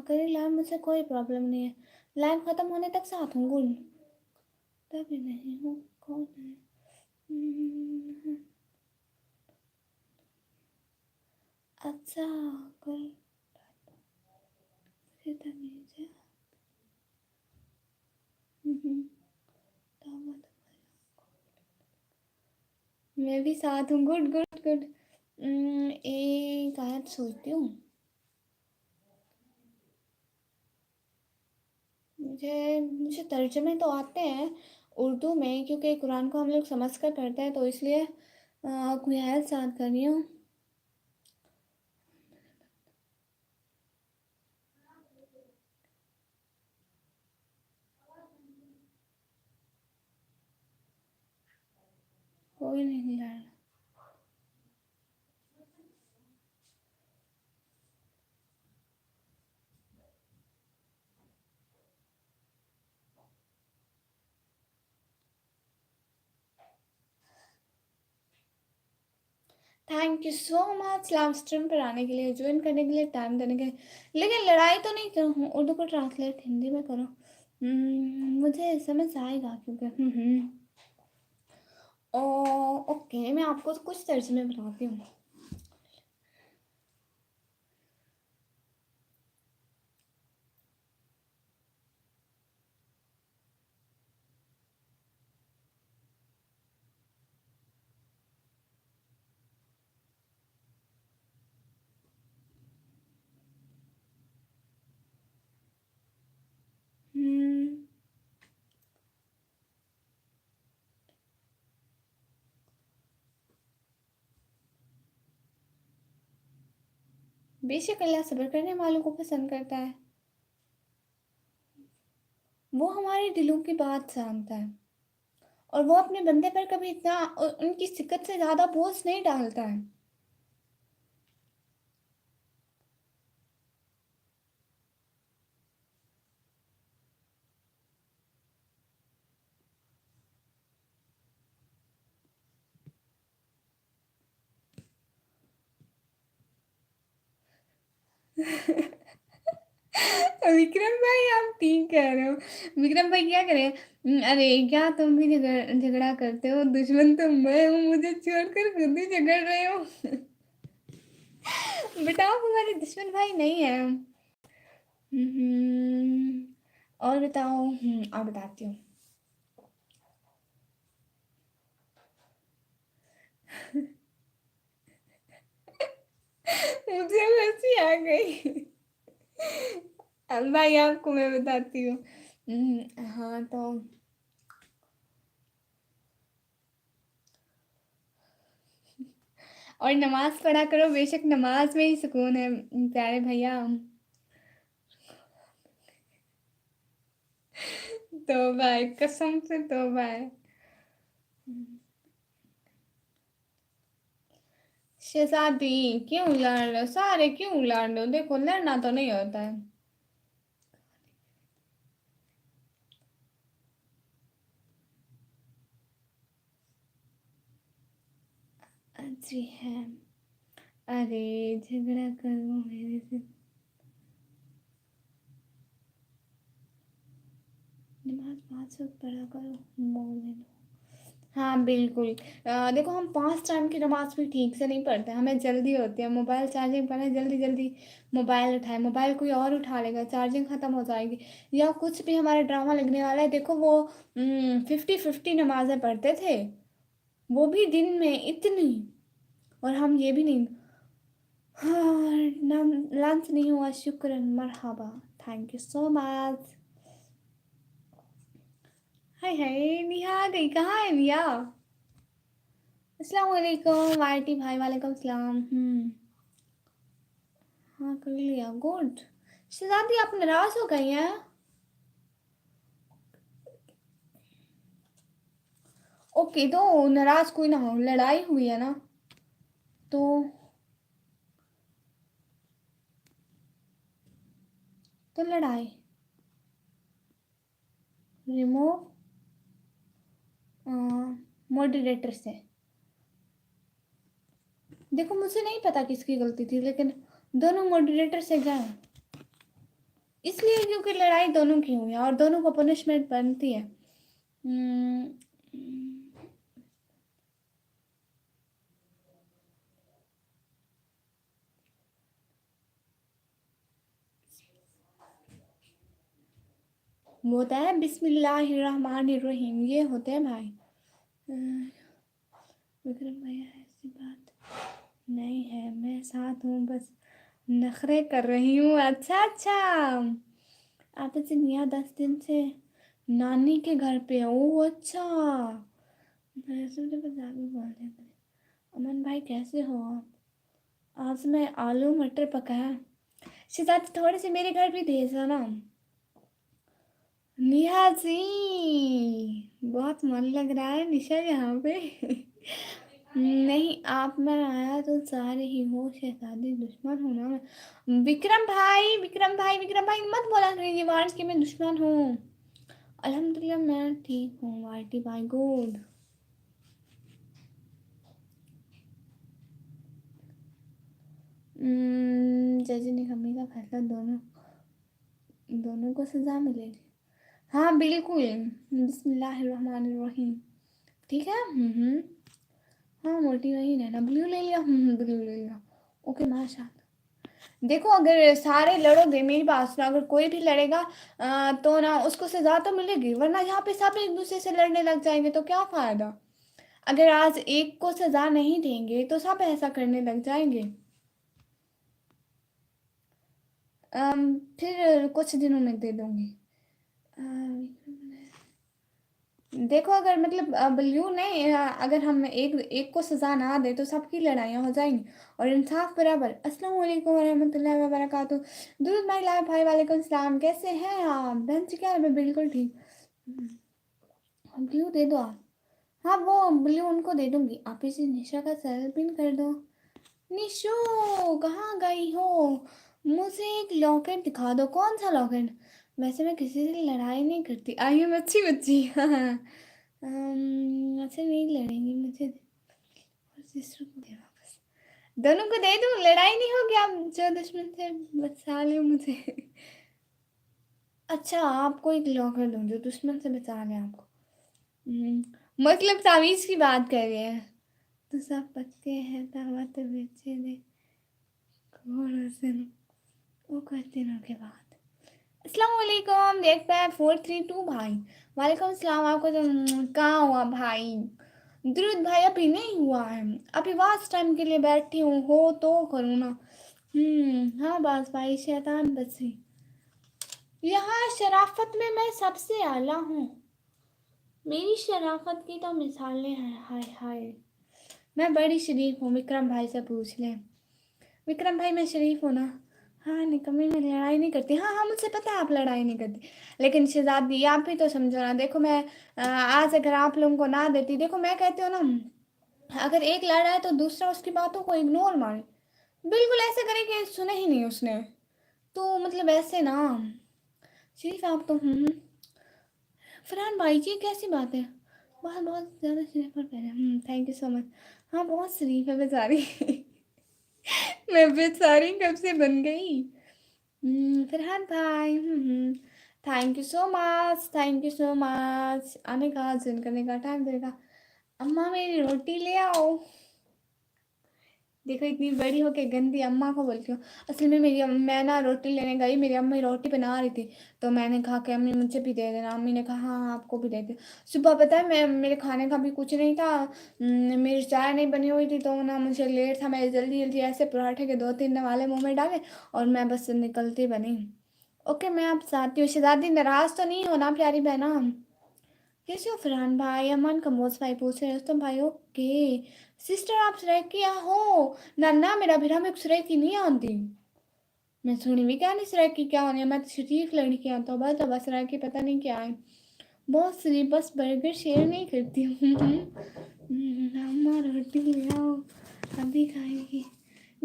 करी लाइव मुझसे कोई प्रॉब्लम नहीं है। लाइव खत्म होने तक साथ हूँ गुड। तभी नहीं हूँ। कौन है? हम्म, अच्छा। कल फिर तमीज़ है। हम्म, दावत। मैं भी साथ हूँ गुड गुड गुड। एक आयत सोचती हूँ। मुझे मुझे तर्जमे तो आते हैं उर्दू में, क्योंकि कुरान को हम लोग समझ कर पढ़ते हैं, तो इसलिए कोई आयत याद करनी हो। कोई नहीं यार। Thank you so much live stream पर आने के लिए, ज्वाइन करने के लिए, टाइम देने के लिए। लेकिन लड़ाई तो नहीं करूँ, उर्दू को ट्रांसलेट हिंदी में करो। मुझे समझ आएगा क्योंकि ओ ओके, मैं आपको कुछ तर्जुमे बताती हूँ। हम्म, बेशक अल्लाह सब्र करने वालों को पसंद करता है। वो हमारे दिलों की बात जानता है, और वो अपने बंदे पर कभी इतना उनकी सिकत से ज़्यादा बोझ नहीं डालता है। विक्रम भाई आप ठीक कह रहे हो। विक्रम भाई क्या करें? अरे क्या तुम भी झगड़ा करते हो? दुश्मन तो मैं हूँ, मुझे छोड़कर खुद ही झगड़ रहे हो। बेटा आप हमारे दुश्मन भाई नहीं है। और बताओ। और बताती हूँ। मुझे हंसी आ गई। अब भाई आपको मैं बताती हूँ। हाँ तो और नमाज पढ़ा करो, बेशक नमाज में ही सुकून है प्यारे भैया। तौबा है, कसम से तौबा है। शहजादी क्यों लड़ रहे हो? सारे क्यों लड़ रहे हो? देखो लड़ना तो नहीं होता है। जी है। अरे झगड़ा करो मेरे से। नमाज 5 वक्त पढ़ा करो मोमिन। हाँ बिल्कुल। देखो हम 5 टाइम की नमाज भी ठीक से नहीं पढ़ते, हमें जल्दी होती है। मोबाइल चार्जिंग पर है, जल्दी जल्दी मोबाइल उठाए, मोबाइल कोई और उठा लेगा, चार्जिंग ख़त्म हो जाएगी, या कुछ भी हमारा ड्रामा लगने वाला है। देखो वो 50-50 नमाजें पढ़ते थे, वो भी दिन में इतनी। और हम ये भी नहीं। हाँ, लंच नहीं हुआ, शुक्र मरहबा। Thank you so much. Hi hi, Niha आ गई, कहाँ है निहा? अस्सलाम वालेकुम वाईटी भाई, वालेकुम सलाम। हाँ कर लिया, गुड। शहजादी आप नाराज हो गई हैं? ओके तो नाराज कोई ना हो, लड़ाई हुई है ना, तो तो लड़ाई, रिमूव मॉडरेटर से। देखो मुझे नहीं पता किसकी गलती थी, लेकिन दोनों मॉडरेटर से गए इसलिए क्योंकि लड़ाई दोनों की हुई है और दोनों को पनिशमेंट बनती है। हम्म, वो होता है बिस्मिल्लाहिर्रहमानिर्रहीम, ये होते हैं भाई। विक्रम भैया ऐसी बात नहीं है, मैं साथ हूँ, बस नखरे कर रही हूँ। अच्छा अच्छा, आप ऐसे निया 10 दिन से नानी के घर पे है। ओह अच्छा, मैं सोचा पंजाबी बोल रहे थे। अमन भाई कैसे हो आप? आज मैं आलू मटर पकाया। शिजात थोड़े से मेरे घर भी भेजना ना। निहा जी, बहुत मन लग रहा है निशा यहाँ पे। नहीं, आप मैं आया तो सारे ही हो शहजादी, दुश्मन हूँ ना मैं। विक्रम भाई, विक्रम भाई, विक्रम भाई मत बोला करिए वार्स की मैं दुश्मन हूँ। अल्हम्दुलिल्लाह मैं ठीक हूँ वार्टी भाई, गुड। जज ने कमी का फैसला, दोनों दोनों को सजा मिलेगी। हाँ बिल्कुल, बिस्मिल्लाहिर्रहमानिर्रहीम। ठीक है। हाँ मोटी वही रहना। ब्लू ले लिया, ब्लू ले लिया। ओके माशाल्लाह। देखो अगर सारे लड़ोगे, मेरी बात सुनो, अगर कोई भी लड़ेगा तो ना उसको सजा तो मिलेगी, वरना यहाँ पे सब एक दूसरे से लड़ने लग जाएंगे तो क्या फायदा। अगर आज एक को सजा नहीं देंगे तो सब ऐसा करने लग जाएंगे। फिर कुछ दिनों में दे दूंगी। देखो अगर मतलब ब्लू नहीं, अगर हम एक एक को सजा ना दे तो सबकी लड़ाइयाँ हो जाएंगी और इंसाफ बराबर। अस्सलाम वालेकुम वरहमतुल्लाहि वबरकातुहू। दूध भाई लाए भाई, वालेकुम सलाम, कैसे हैं आप? बहन जी क्या है? मैं बिल्कुल ठीक। ब्लू दे दो आप। हाँ वो ब्लू उनको दे दूंगी। आप इसे निशा का सेल पिन कर दो। निशो कहाँ गई हो? मुझे एक लॉकेट दिखा दो। कौन सा लॉकेट? वैसे मैं किसी से लड़ाई नहीं करती। आई एम अच्छी बच्ची। हाँ अच्छा नहीं लड़ेंगी मुझे। और सिस्टर को दे वापस। दोनों को दे दूँ, लड़ाई नहीं होगी। आप जो दुश्मन से बचा ले मुझे। अच्छा आपको एक लॉकर दूँ जो दुश्मन से बचा ले आपको। मतलब तावीज़ की बात कर रहे हैं। तो सब पत्ते हैं दावत बेचे दे घोड़ों से वो कुछ दिनों के बाद। अस्सलाम वालेकुम, देखता है 432 भाई। वालेकुम सलाम। आपको तो कहाँ हुआ भाई? दुरुद भाई अभी नहीं हुआ है, अभी वास्ट टाइम के लिए बैठी हूँ, हो तो करूँ ना। हाँ बस भाई शैतान बची। यहाँ शराफत में मैं सबसे आला हूँ। मेरी शराफत की तो मिसालें हैं, हाय हाय। मैं बड़ी शरीफ हूँ, विक्रम भाई से पूछ लें। विक्रम भाई मैं शरीफ हूँ ना। हाँ निकम्मी, मैं लड़ाई नहीं करती। हाँ हाँ मुझे पता है आप लड़ाई नहीं करती, लेकिन शहजादी आप भी तो समझो ना। देखो मैं आज अगर आप लोगों को ना देती, देखो मैं कहती हूँ ना, अगर एक लड़ रहा है तो दूसरा उसकी बातों को इग्नोर मारे। बिल्कुल ऐसे करे कि सुने ही नहीं उसने। तो मतलब ऐसे ना शरीफ आप तो। फरहान भाई जी कैसी बात है? बहुत बहुत ज़्यादा शरीफ पर पहले। Thank you so much. हाँ बहुत शरीफ है बेचारी। मैं बेचारी कब से बन गई। फरहान भाई, thank you so much, thank you so much. आने का जिन करने का टाइम देगा। अम्मा मेरी रोटी ले आओ। देखो इतनी बड़ी होके गंदी अम्मा को बोलती हूँ। असल में मैं ना रोटी लेने गई, मेरी अम्मी रोटी बना रही थी, तो मैंने कहा कि अम्मी मुझे भी दे देना। अम्मी ने कहा हाँ हाँ आपको भी दे दे। सुबह पता है मैं मेरे खाने का भी कुछ नहीं था। मेरी चाय नहीं बनी हुई थी, तो ना मुझे लेट था। मैं जल्दी जल्दी ऐसे पराठे के 2-3 वाले मुँह में डाले और मैं बस निकलती बनी। ओके मैं आप जाती हूँ। शहजादी नाराज तो नहीं हो ना प्यारी बहना? कैसे हो फरहान भाई? अमन कमोज भाई पूछ रहे हो तो भाई ओके। सिस्टर आप सरेकिया हो? ना ना मेरा भिरा में सरेकी नहीं आती। मैं सुनी भी क्या नहीं सरेकी क्या होनी है, मैं तो शरीफ लड़की हूँ। तो बस सरेकी पता नहीं क्या है। बहुत शरीफ, बस बर्गर शेयर नहीं करती हूँ। अम्मा रोटी ले आओ, अभी खाएंगी।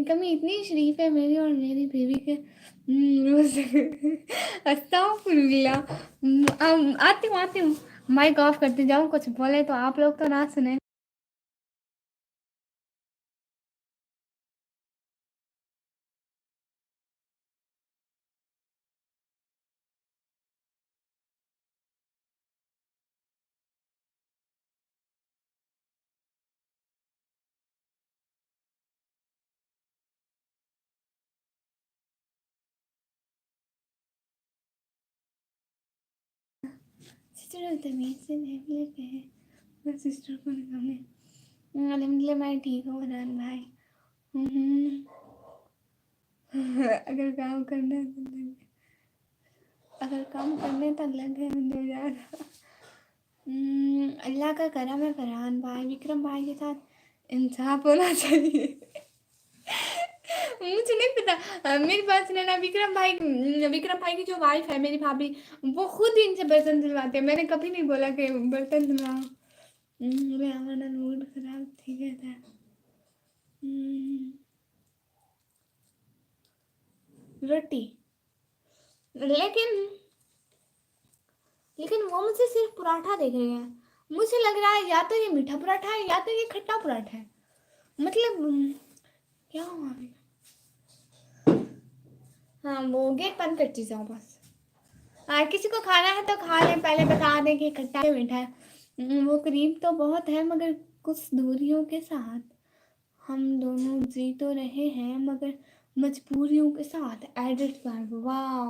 कमी इतनी शरीफ है मेरी और मेरी बीवी के। रोज अस्तगफुरुल्लाह। आती हूँ। माइक ऑफ करते जाऊँ, कुछ बोले तो आप लोग तो ना सुने। सिस्टर तमीज से नहीं लेते हैं, मैं सिस्टर को निकालने। अल्हम्दुलिल्लाह मैं ठीक हूँ रन भाई। अगर काम करना है तो लगे, अगर काम करने तक लगे मुझे ज़्यादा। अल्लाह का करम है फरहान भाई, विक्रम भाई के साथ इंसाफ होना चाहिए। मुझे नहीं पता। मेरे पास ना विक्रम भाई की जो वाइफ है मेरी भाभी, वो खुद इनसे बर्तन धुलवाते हैं। मैंने कभी नहीं बोला कि बर्तन धुलवाओ। मेरा हमारा मूड खराब ठीक है था। रोटी। लेकिन लेकिन वो मुझसे सिर्फ पराठा देख रहे हैं। मुझे लग रहा है या तो ये मीठा पराठा है या तो ये खट्टा पराठा है। मतलब क्या हुआ अभी? हाँ वो गेट बंद करती जाओ बस। किसी को खाना है तो खा लें, पहले बता दें कि खट्टा है मीठा है। वो करीब तो बहुत है मगर कुछ दूरियों के साथ। हम दोनों जी तो रहे हैं मगर मजबूरियों के साथ। एडिट कर वाह।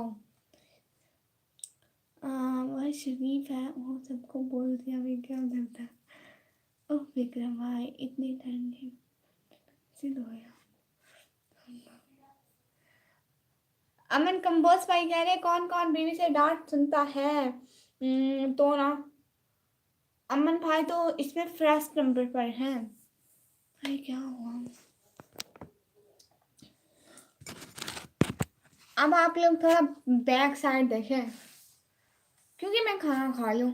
वह शरीफ है, वो सबको बोल दिया। मैं क्या उधर था। ओह विक्रम भाई इतनी ठंडी से धोया। अमन कंबोज भाई कह रहे कौन कौन बीवी से डांट सुनता है। तो ना अमन भाई तो इसमें फर्स्ट नंबर पर हैं। भाई क्या हुआ। अब आप लोग थोड़ा बैक साइड देखें क्योंकि मैं खाना खा लूँ।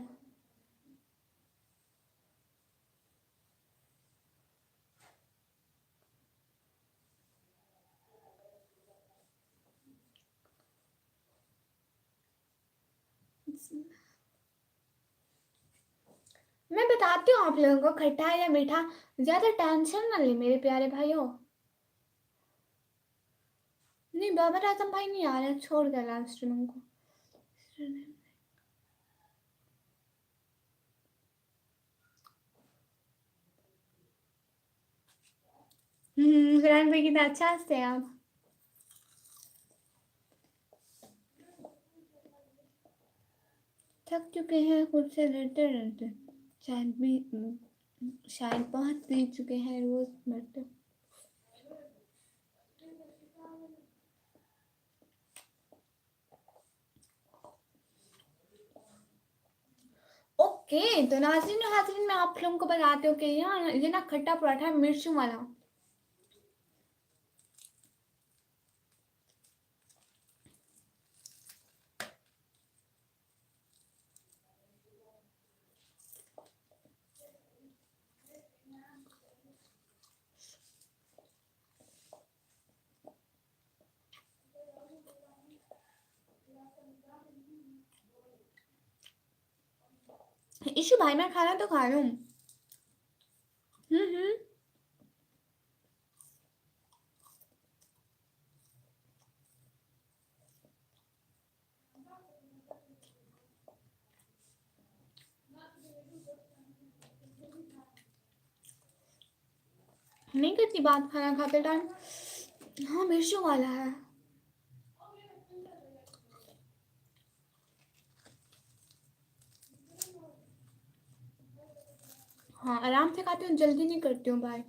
मैं बताती हूँ आप लोगों को खट्टा है या मीठा। ज्यादा टेंशन ना ले मेरे प्यारे भाइयों। नहीं बाबर आजम भाई नहीं आ रहे, छोड़ दे लाइव स्ट्रीमिंग को। फरहान भाई कितना अच्छा हंसते हैं आप। थक चुके हैं खुद से लड़ते लड़ते। शायद बहुत पी चुके हैं रोज मरते। ओके तो नाज़रीन और हाज़रीन मैं आप लोगों को बताती हूँ कि यहाँ ये ना खट्टा पराठा है मिर्चों वाला। इशू भाई मैं खाना तो खा लूँ। हम्म। नहीं करती बात खाना खाते टाइम। हाँ मिर्चों वाला है। हाँ आराम से खाती हूँ, जल्दी नहीं करती हूँ भाई।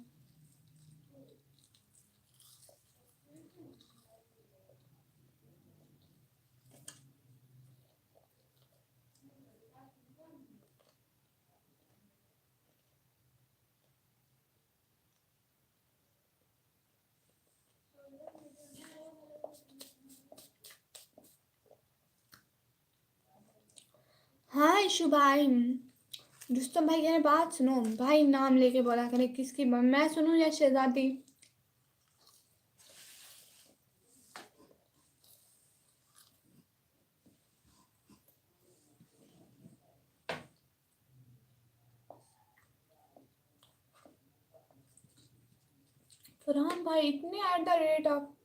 हाँ इशू भाई। रुस्तम भाई कह रहे बात सुनो भाई, नाम लेके बोला करे किसकी। मैं सुनूं या शहजादी। फरहान भाई इतने @ आप।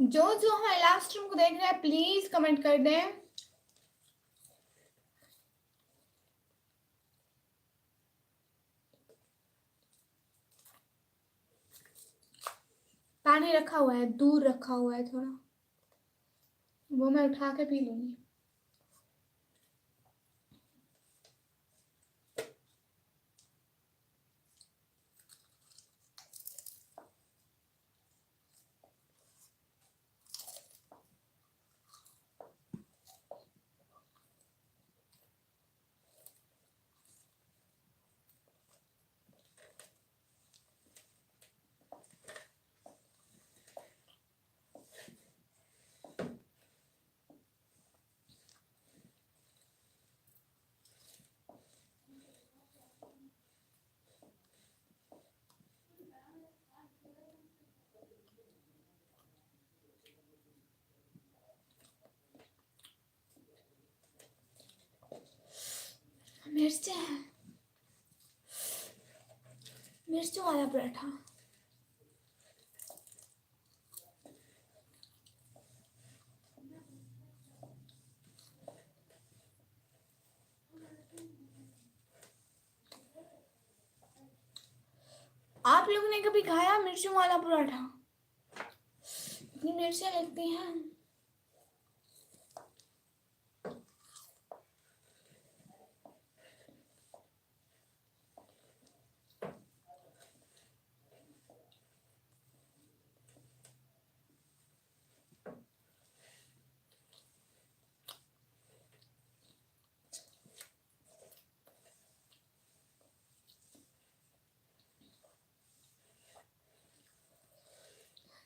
जो हमारे लाइव स्ट्रीम को देख रहे हैं प्लीज कमेंट कर दें। पानी रखा हुआ है, दूर रखा हुआ है थोड़ा, वो मैं उठा के पी लूंगी। मिर्च है, मिर्च वाला पराठा। आप लोगों ने कभी खाया मिर्चों वाला पराठा? इतनी मिर्चें लगती हैं।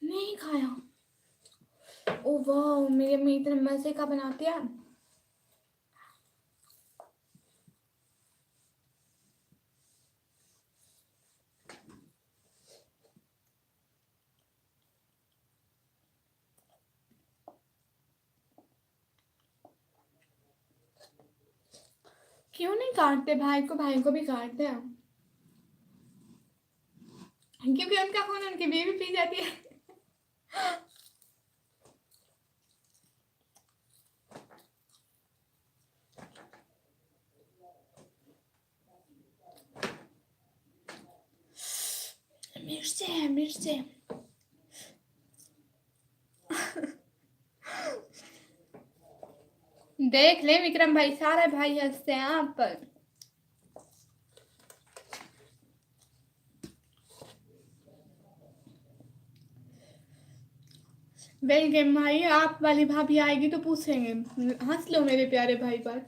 नहीं खाया। ओ वाह, मेरी अम्मी इतने मजे का बनाती है। क्यों नहीं काटते? भाई को भी काटते हैं, क्योंकि उनका खून उनकी बीवी पी जाती है। मिर्चे है, मिर्चे। देख ले विक्रम भाई, सारे भाई हंसते हैं आप पर। वेल गेम भाई, आप वाली भाभी आएगी तो पूछेंगे। हंस लो मेरे प्यारे भाई पर।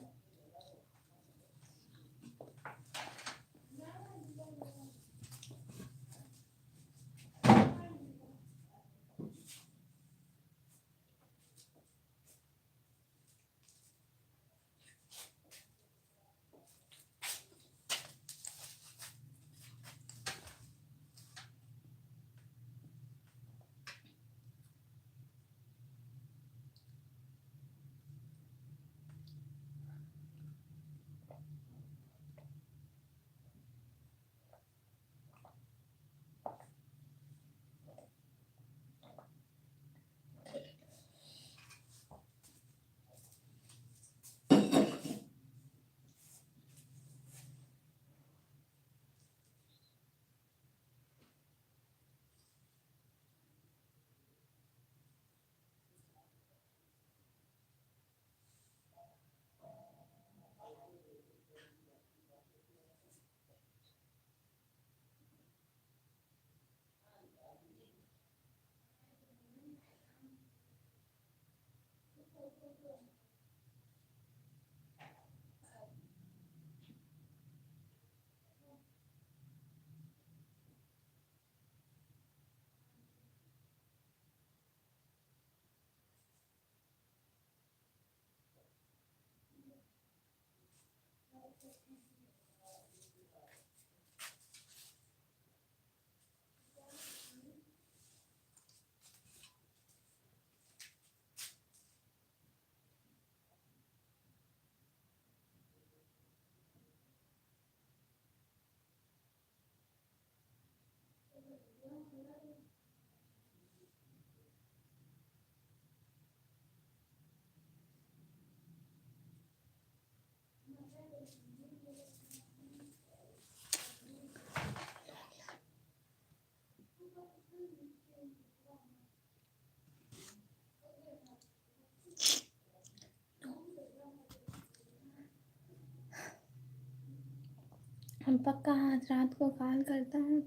हम पक्का आज रात को कॉल करता हूँ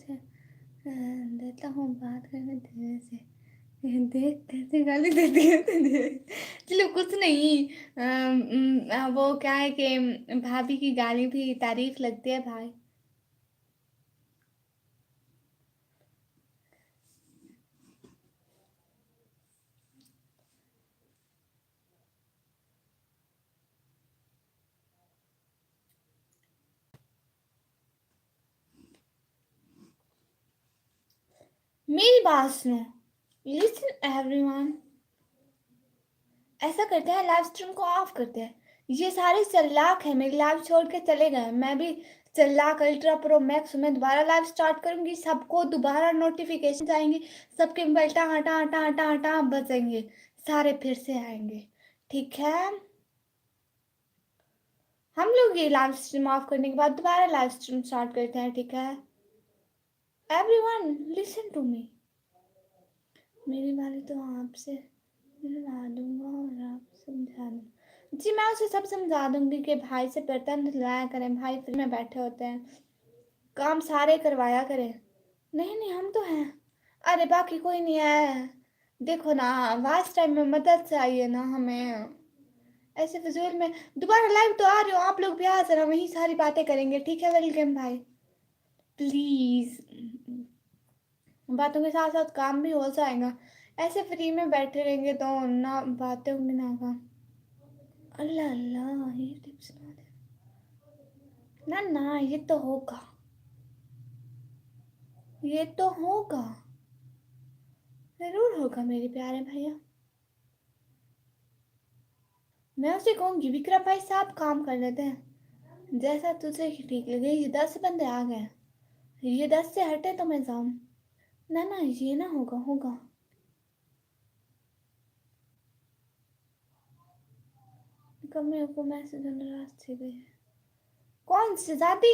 देता हूँ बात करने धीरे से। देख कैसे गाली देती है तुझे। चलो कुछ नहीं। वो क्या है कि भाभी की गाली भी तारीफ लगती है भाई। मेरी बात सुनो। लिसन एवरीवन, ऐसा करते हैं लाइव स्ट्रीम को ऑफ करते हैं। ये सारे चालाक हैं, मेरी लाइव छोड़ के चले गए। मैं भी चालाक अल्ट्रा प्रो मैक्स में दोबारा लाइव स्टार्ट करूंगी, सबको दोबारा नोटिफिकेशन आएंगी, सबके मोबाइल टा हटा हटा हटा हटा बजेंगे, सारे फिर से आएंगे। ठीक है, हम लोग ये लाइव स्ट्रीम ऑफ करने के बाद दोबारा लाइव स्ट्रीम स्टार्ट करते हैं। ठीक है, एवरीवन लिसन टू मी। मेरी वाली तो आपसे मिलवा दूंगा और आप समझा दूंगा। जी मैं उसे सब समझा दूंगी कि भाई से बर्तन धुलाया करें, भाई फ्री में बैठे होते हैं, काम सारे करवाया करें। नहीं नहीं हम तो हैं। अरे बाकी कोई नहीं है, देखो ना वास्ट टाइम में मदद चाहिए ना हमें, ऐसे फिजूल में। दोबारा लाइव तो आ रहे हो आप लोग भी, आ जरा वहीं सारी बातें करेंगे। ठीक है वेलकम भाई, प्लीज बातों के साथ साथ काम भी हो जाएगा। ऐसे फ्री में बैठे रहेंगे तो ना बातें होंगी ना काम। अल्लाह अल्लाह ये टिप्स ना ना, ये तो होगा, ये तो होगा, जरूर होगा मेरे प्यारे भैया। मैं उसे कहूँगी विक्रम भाई साहब काम कर लेते हैं, जैसा तुझे ठीक लगे। ये 10 बंदे आ गए, ये 10 से हटे तो मैं जाऊँ। ना ना ये ना होगा, होगा। कमरे को मैसेज नाराज से गए। कौन सी जाती?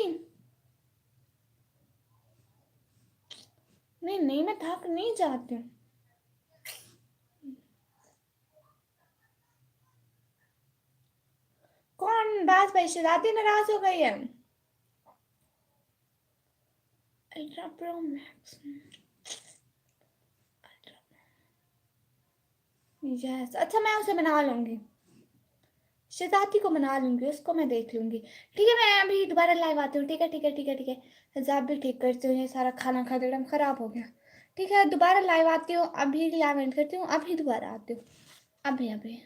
नहीं नहीं मैं थक नहीं जाती हूँ। कौन बात भाई शराती नाराज हो गई है? Ultra pro max, yes. अच्छा मैं उसे बना लूंगी, शहजादी को बना लूंगी, उसको मैं देख लूंगी। ठीक है मैं अभी दोबारा लाइव आती हूँ। ठीक है ठीक है ठीक है ठीक है, हिजाब भी ठीक करती हूँ, ये सारा खाना खाते टाइम खराब हो गया। ठीक है दोबारा लाइव आती हूँ, अभी लाइव एंड करती हूँ, अभी दोबारा आती हूँ, अभी अभी।